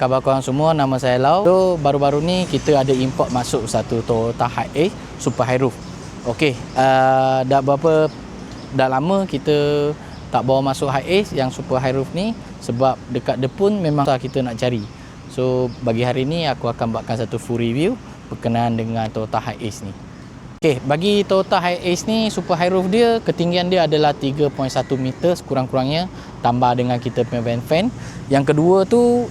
khabar korang semua? Nama saya Lau. So, baru-baru ni kita ada import masuk satu Toyota Hi-Ace Super High Roof. Okey, dah lama kita tak bawa masuk Hi-Ace yang Super High Roof ni sebab dekat Depun memang kita nak cari. So, bagi hari ni aku akan buatkan satu full review berkenaan dengan Toyota Hi-Ace ni. Okey, bagi Toyota Hi-Ace ni Super High Roof dia, ketinggian dia adalah 3.1 meter sekurang-kurangnya, tambah dengan kita punya vent fan. Yang kedua tu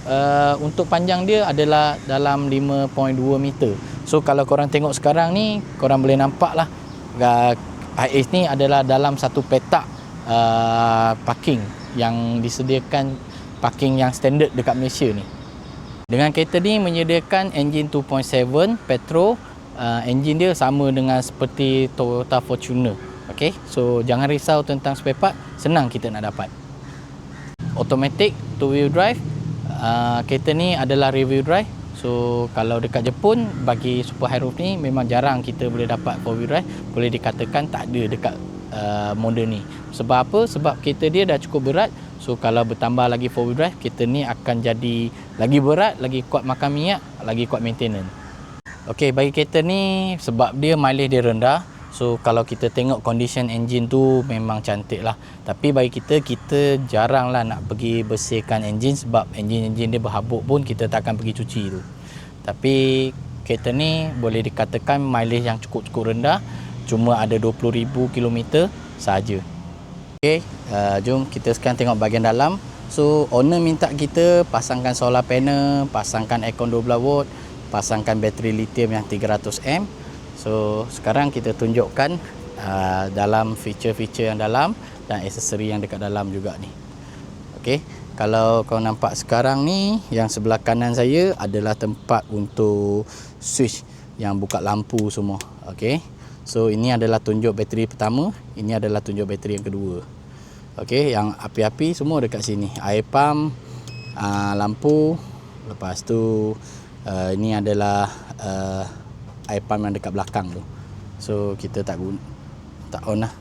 untuk panjang dia adalah dalam 5.2 meter. So kalau korang tengok sekarang ni, korang boleh nampak lah Hi-Ace ni adalah dalam satu petak parking yang disediakan, parking yang standard dekat Malaysia ni. Dengan kereta ni menyediakan enjin 2.7 petrol. Enjin dia sama dengan seperti Toyota Fortuner. Okay, so jangan risau tentang spare part, senang kita nak dapat. Automatic 2-wheel drive. Kereta ni adalah rear-wheel drive. So kalau dekat Jepun, bagi Super High Roof ni memang jarang kita boleh dapat 4-wheel drive. Boleh dikatakan tak ada dekat model ni. Sebab apa? Sebab kereta dia dah cukup berat. So kalau bertambah lagi 4-wheel drive, kereta ni akan jadi lagi berat, lagi kuat makan minyak, lagi kuat maintenance. Okey, bagi kereta ni sebab dia mileage dia rendah, so kalau kita tengok condition engine tu memang cantik lah. Tapi bagi kita jarang lah nak pergi bersihkan engine sebab engine dia berhabuk pun kita tak akan pergi cuci tu. Tapi kereta ni boleh dikatakan mileage yang cukup rendah, cuma ada 20,000 km sahaja. Okey, jom kita sekarang tengok bahagian dalam. So owner minta kita pasangkan solar panel, pasangkan aircon 12 volt, pasangkan bateri lithium yang 300 mAh. So sekarang kita tunjukkan dalam feature-feature yang dalam dan aksesori yang dekat dalam juga ni. Okey, kalau kau nampak sekarang ni, yang sebelah kanan saya adalah tempat untuk switch yang buka lampu semua. Okey, so ini adalah tunjuk bateri pertama, ini adalah tunjuk bateri yang kedua. Okey, yang api-api semua dekat sini, air pump, lampu, lepas tu ini adalah air pump yang dekat belakang tu. So kita tak on lah.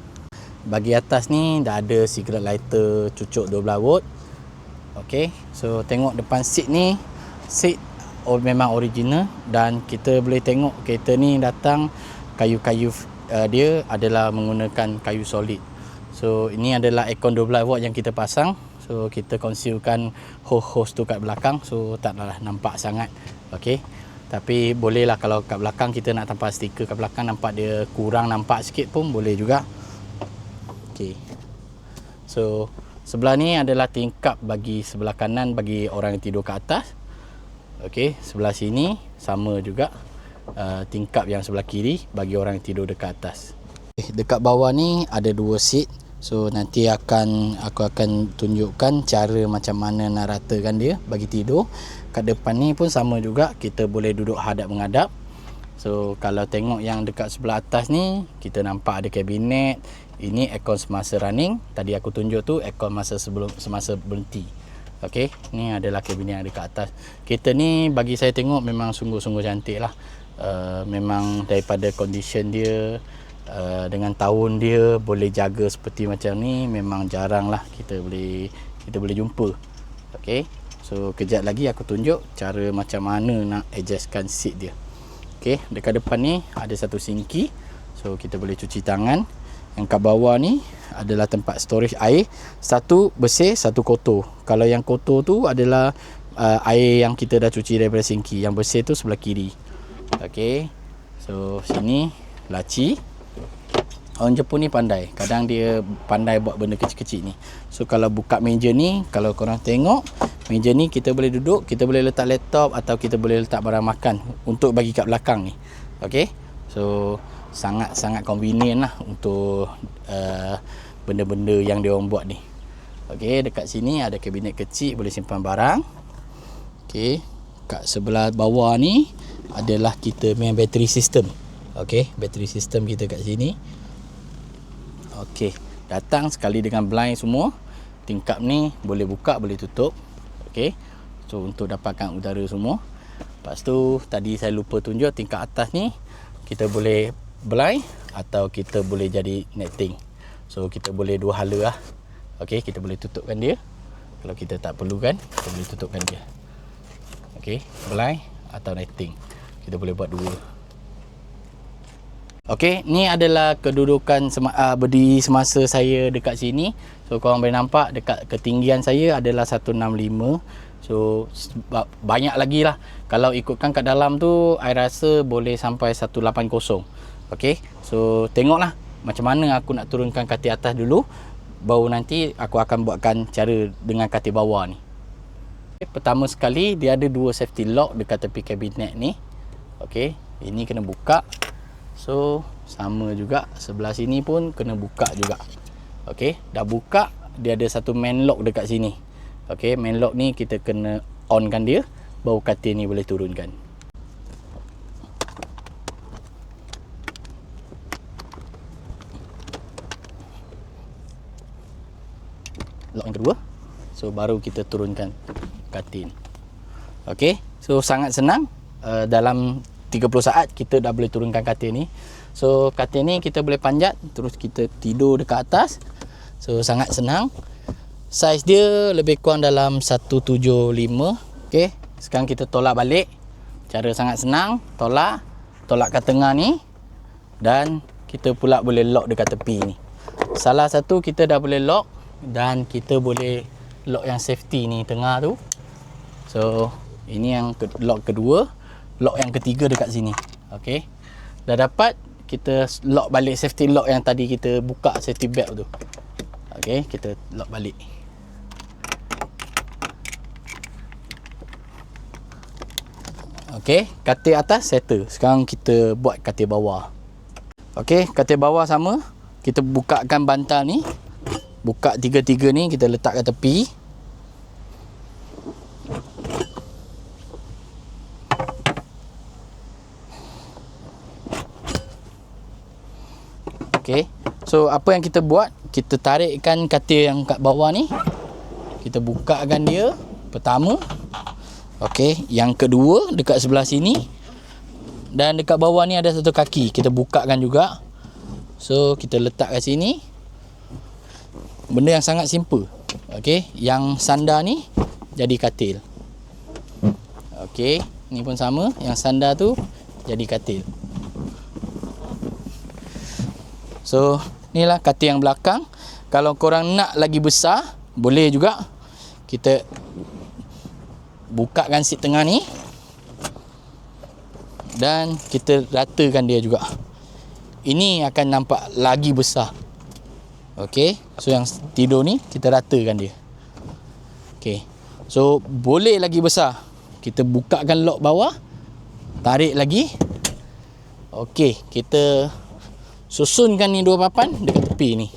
Bagi atas ni dah ada cigarette lighter cucuk 12 volt. Okey, so tengok depan seat ni, seat memang original dan kita boleh tengok kereta ni datang kayu-kayu dia adalah menggunakan kayu solid. So ini adalah aircon 12 volt yang kita pasang. So kita concealkan hose tu kat belakang, so taklah nampak sangat. Okey, tapi boleh lah kalau kat belakang kita nak tampak stiker kat belakang, nampak dia kurang nampak sikit pun boleh juga. Okey, so sebelah ni adalah tingkap bagi sebelah kanan bagi orang yang tidur kat atas. Okey, sebelah sini sama juga, tingkap yang sebelah kiri bagi orang yang tidur dekat atas. Dekat bawah ni ada 2 seat. So nanti aku akan tunjukkan cara macam mana nak ratakan dia bagi tidur. Kat depan ni pun sama juga, kita boleh duduk hadap menghadap. So kalau tengok yang dekat sebelah atas ni, kita nampak ada kabinet. Ini aircon semasa running. Tadi aku tunjuk tu aircon semasa berhenti. Okey, ni adalah kabinet yang dekat atas. Kereta ni bagi saya tengok memang sungguh-sungguh cantik lah. Memang daripada condition dia, dengan tahun dia boleh jaga seperti macam ni, memang jarang lah kita boleh jumpa. Okey, so kejap lagi aku tunjuk cara macam mana nak adjustkan seat dia. Okey, dekat depan ni ada satu sinki, so kita boleh cuci tangan. Yang kat bawah ni adalah tempat storage air, satu bersih, satu kotor. Kalau yang kotor tu adalah air yang kita dah cuci daripada sinki, yang bersih tu sebelah kiri. Okey, so sini laci. Orang Jepun ni pandai, kadang dia pandai buat benda kecil-kecil ni. So kalau buka meja ni, kalau korang tengok meja ni, kita boleh duduk, kita boleh letak laptop atau kita boleh letak barang makan untuk bagi kat belakang ni. Okey, so sangat-sangat convenient lah untuk benda-benda yang dia orang buat ni. Okey, dekat sini ada kabinet kecil boleh simpan barang. Okey, kat sebelah bawah ni adalah kita punya battery system. Okey, battery system kita kat sini. Okey, datang sekali dengan blind semua. Tingkap ni boleh buka, boleh tutup. Okey, so untuk dapatkan udara semua. Lepas tu tadi saya lupa tunjuk tingkap atas ni, kita boleh blind atau kita boleh jadi netting. So kita boleh dua hala lah. Okey, kita boleh tutupkan dia. Kalau kita tak perlukan, kita boleh tutupkan dia. Okey, belai atau netting. Kita boleh buat dua. Okey, ni adalah kedudukan berdiri semasa saya dekat sini. So korang boleh nampak dekat ketinggian saya adalah 165. So banyak lagi lah. Kalau ikutkan kat dalam tu, I rasa boleh sampai 180. Okey, so tengoklah macam mana aku nak turunkan katil atas dulu, baru nanti aku akan buatkan cara dengan katil bawah ni. Pertama sekali, dia ada dua safety lock dekat tepi kabinet ni. Okey, ini kena buka. So sama juga sebelah sini pun kena buka juga. Okey, dah buka, dia ada satu main lock dekat sini. Okey, main lock ni kita kena onkan dia, baru katil ni boleh turunkan. Lock yang kedua, so baru kita turunkan katil. Okey, so sangat senang. Dalam 30 saat kita dah boleh turunkan katil ni. So katil ni kita boleh panjat, terus kita tidur dekat atas. So sangat senang. Saiz dia lebih kurang dalam 175. Okey, sekarang kita tolak balik. Cara sangat senang, tolak kat tengah ni, dan kita pula boleh lock dekat tepi ni. Salah satu kita dah boleh lock, dan kita boleh lock yang safety ni tengah tu. So ini yang lock kedua. Lock yang ketiga dekat sini. Okey, dah dapat, kita lock balik safety lock yang tadi kita buka safety belt tu. Okey, kita lock balik. Okey, katil atas settle. Sekarang kita buat katil bawah. Okey, katil bawah sama. Kita bukakan bantal ni. Buka tiga-tiga ni, kita letak kat tepi. Okey, so apa yang kita buat, kita tarikkan katil yang kat bawah ni, kita bukakan dia pertama. Okey, yang kedua dekat sebelah sini, dan dekat bawah ni ada satu kaki, kita bukakan juga. So kita letak kat sini. Benda yang sangat simple. Okey, yang sandar ni jadi katil. Okey, ni pun sama, yang sandar tu jadi katil. So inilah katil yang belakang. Kalau korang nak lagi besar, boleh juga. Kita bukakan seat tengah ni, dan kita ratakan dia juga. Ini akan nampak lagi besar. Okey, so yang tidur ni kita ratakan dia. Okey, so boleh lagi besar. Kita bukakan lock bawah, tarik lagi. Okey, kita susunkan ni dua papan dekat tepi ni.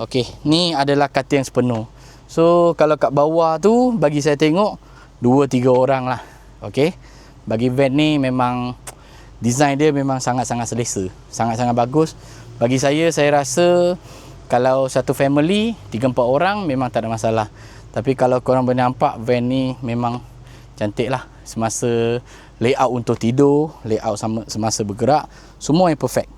Okey, ni adalah katil yang sepenuh. So kalau kat bawah tu, bagi saya tengok 2-3 orang lah. Okey, bagi van ni memang design dia memang sangat-sangat selesa, sangat-sangat bagus. Bagi saya rasa kalau satu family 3-4 orang memang tak ada masalah. Tapi kalau korang boleh nampak, van ni memang cantik lah. Semasa layout untuk tidur, layout semasa bergerak, semua yang perfect.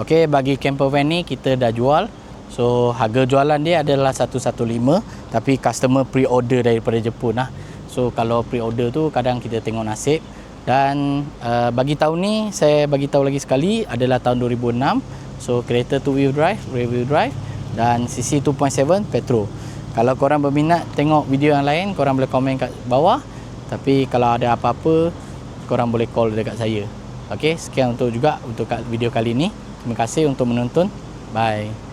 Okey, bagi camper van ni kita dah jual. So harga jualan dia adalah 115, tapi customer pre-order daripada Jepun lah. So kalau pre-order tu kadang kita tengok nasib. Dan bagi tahun ni saya bagi tahu lagi sekali, adalah tahun 2006. So kereta 2 wheel drive, rear wheel drive, dan CC 2.7 petrol. Kalau korang berminat tengok video yang lain, korang boleh komen kat bawah. Tapi kalau ada apa-apa, korang boleh call dekat saya. Okey, sekian untuk video kali ni. Terima kasih untuk menonton. Bye.